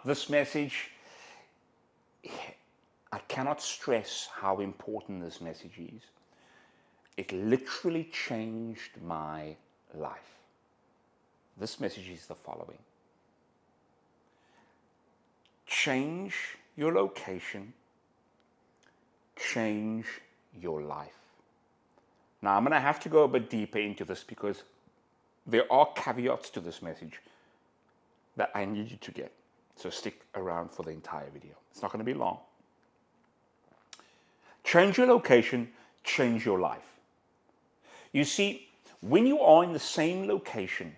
This message, I cannot stress how important this message is. It literally changed my life. This message is the following: change your location, change your life. Now, I'm going to have to go a bit deeper into this because there are caveats to this message that I need you to get. So stick around for the entire video. It's not going to be long. Change your location, change your life. You see, when you are in the same location,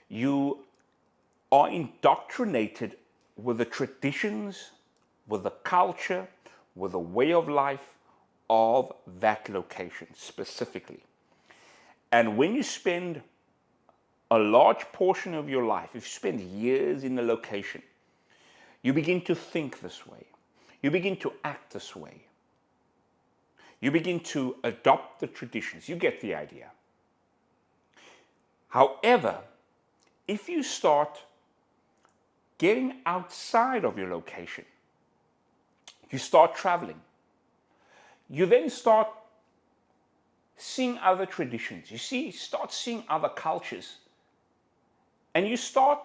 you are indoctrinated with the traditions, with the culture, with the way of life of that location specifically. And when you spend a large portion of your life, if you spend years in the location, you begin to think this way. You begin to act this way. You begin to adopt the traditions. You get the idea. However, if you start getting outside of your location, you start traveling, you then start seeing other traditions. Start seeing other cultures. And you start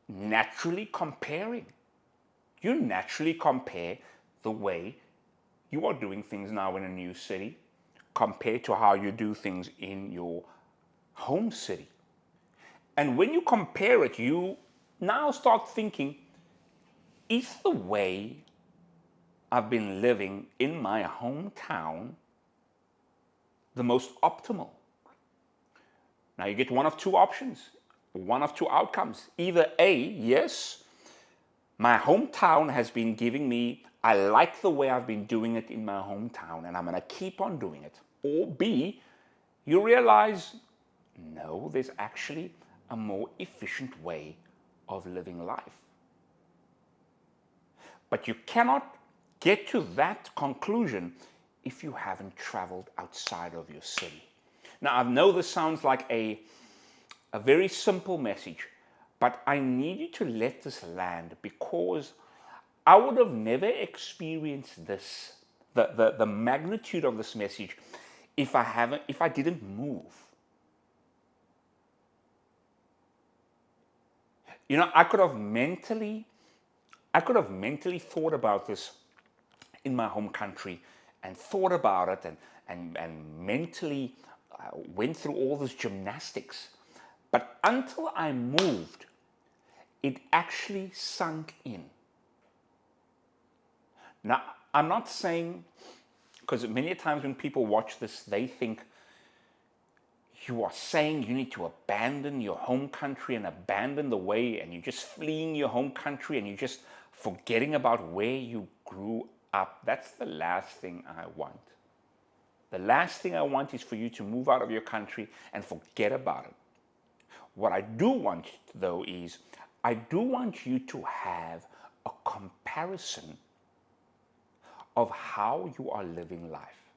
naturally comparing. You naturally compare the way you are doing things now in a new city compared to how you do things in your home city. And when you compare it, you now start thinking, is the way I've been living in my hometown the most optimal? Now you get one of two options, one of two outcomes. Either A, yes, my hometown has been giving me, I like the way I've been doing it in my hometown and I'm going to keep on doing it. Or B, you realize, no, there's actually a more efficient way of living life. But you cannot get to that conclusion if you haven't traveled outside of your city. Now, I know this sounds like a very simple message, but I need you to let this land because I would have never experienced this, the magnitude of this message, if I didn't move. You know, I could have mentally thought about this in my home country and thought about it and mentally went through all this gymnastics. But until I moved, it actually sunk in. Now, I'm not saying, because many times when people watch this, they think you are saying you need to abandon your home country and abandon the way, and you're just fleeing your home country and you're just forgetting about where you grew up. That's the last thing I want. The last thing I want is for you to move out of your country and forget about it. What I do want, though, is I do want you to have a comparison of how you are living life.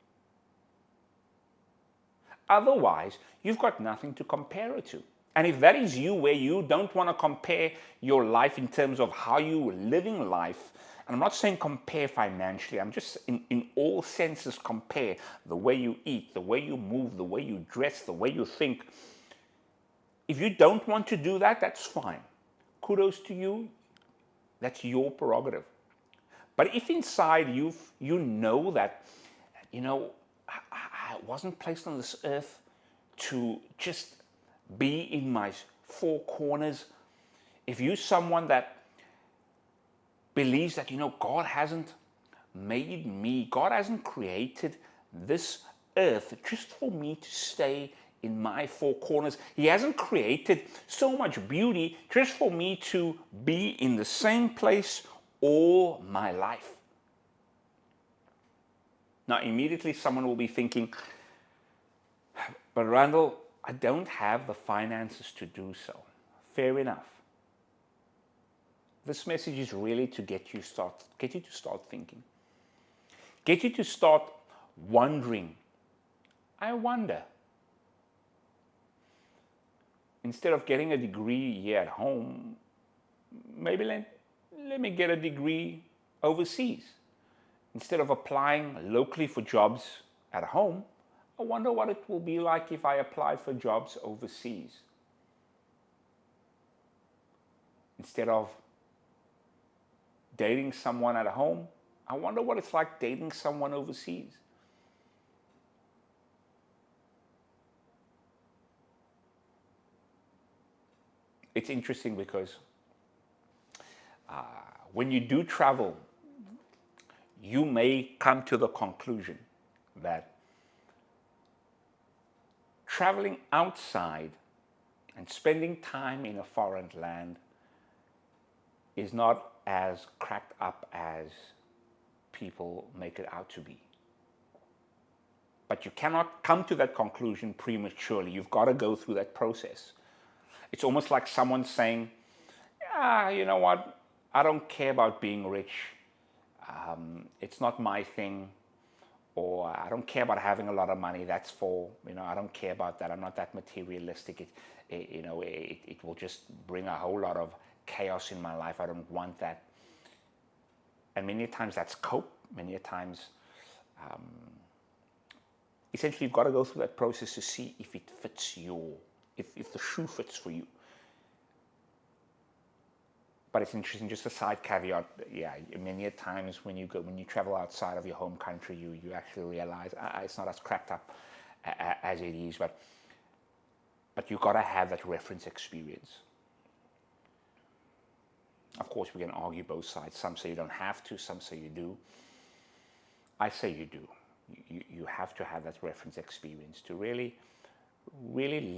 Otherwise, you've got nothing to compare it to. And if that is you, where you don't want to compare your life in terms of how you are living life, and I'm not saying compare financially, I'm just in all senses compare the way you eat, the way you move, the way you dress, the way you think. If you don't want to do that, that's fine. Kudos to you. That's your prerogative. But if inside you know that, I wasn't placed on this earth to just be in my four corners. If you're someone that believes that, God hasn't made me, God hasn't created this earth just for me to stay in my four corners. He hasn't created so much beauty just for me to be in the same place all my life. Now, immediately someone will be thinking, but Randall, I don't have the finances to do so. Fair enough. This message is really to get you to start thinking. Get you to start wondering. I wonder. instead of getting a degree here at home, maybe let me get a degree overseas. Instead of applying locally for jobs at home, I wonder what it will be like if I applied for jobs overseas. Instead of dating someone at home, I wonder what it's like dating someone overseas. It's interesting because when you do travel, you may come to the conclusion that traveling outside and spending time in a foreign land is not as cracked up as people make it out to be. But you cannot come to that conclusion prematurely. You've got to go through that process. It's almost like someone saying, yeah, you know what, I don't care about being rich. It's not my thing. Or I don't care about having a lot of money. That's for, I don't care about that. I'm not that materialistic. It will just bring a whole lot of chaos in my life. I don't want that. And many times that's cope. Many times, essentially, you've got to go through that process to see if it fits if the shoe fits for you. But it's interesting, just a side caveat, yeah, many times when you travel outside of your home country, you actually realize it's not as cracked up as it is, but you've got to have that reference experience. Of course, we can argue both sides. Some say you don't have to, some say you do. I say you do. You have to have that reference experience to really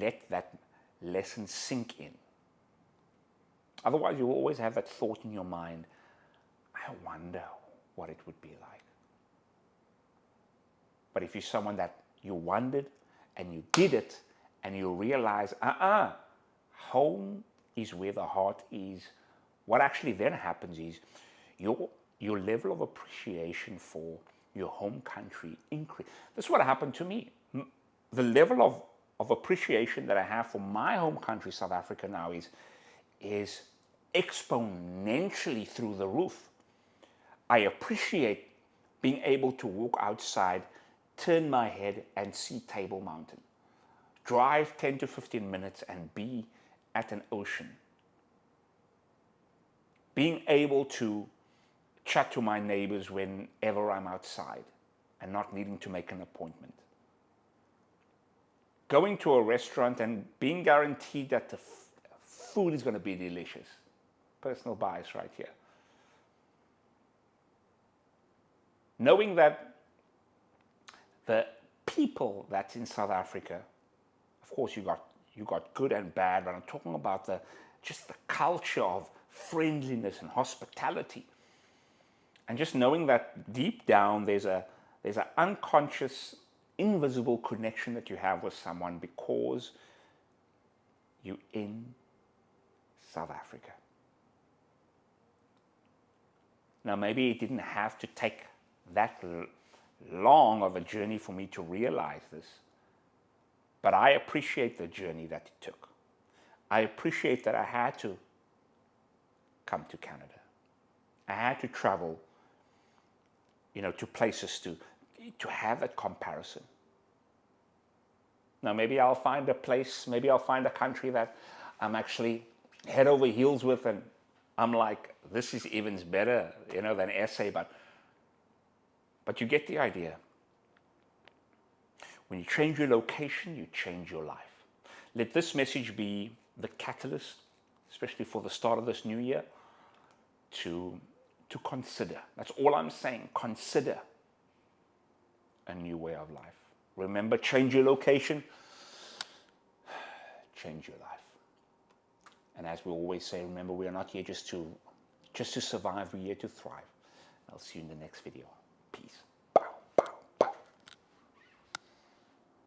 let that lesson sink in. Otherwise, you will always have that thought in your mind, I wonder what it would be like. But if you're someone that you wondered and you did it and you realize, home is where the heart is, what actually then happens is your level of appreciation for your home country increase. This is what happened to me. The level of appreciation that I have for my home country, South Africa, now is exponentially through the roof. I appreciate being able to walk outside, turn my head and see Table Mountain. Drive 10 to 15 minutes and be at an ocean. Being able to chat to my neighbors whenever I'm outside and not needing to make an appointment. Going to a restaurant and being guaranteed that the food is going to be delicious. Personal bias right here. Knowing that the people that's in South Africa, of course you got good and bad, but I'm talking about just the culture of friendliness and hospitality. And just knowing that deep down there's an unconscious, invisible connection that you have with someone because you're in South Africa. Now, maybe it didn't have to take that long of a journey for me to realize this, but I appreciate the journey that it took. I appreciate that I had to come to Canada. I had to travel, to places to have that comparison. Now, maybe I'll find a place, maybe I'll find a country that I'm actually head over heels with, and I'm like, this is even better, than SA, but you get the idea. When you change your location, you change your life. Let this message be the catalyst, especially for the start of this new year, to consider. That's all I'm saying. Consider a new way of life. Remember, change your location, change your life. And as we always say, remember, we are not here just to survive, we're here to thrive. I'll see you in the next video. Peace.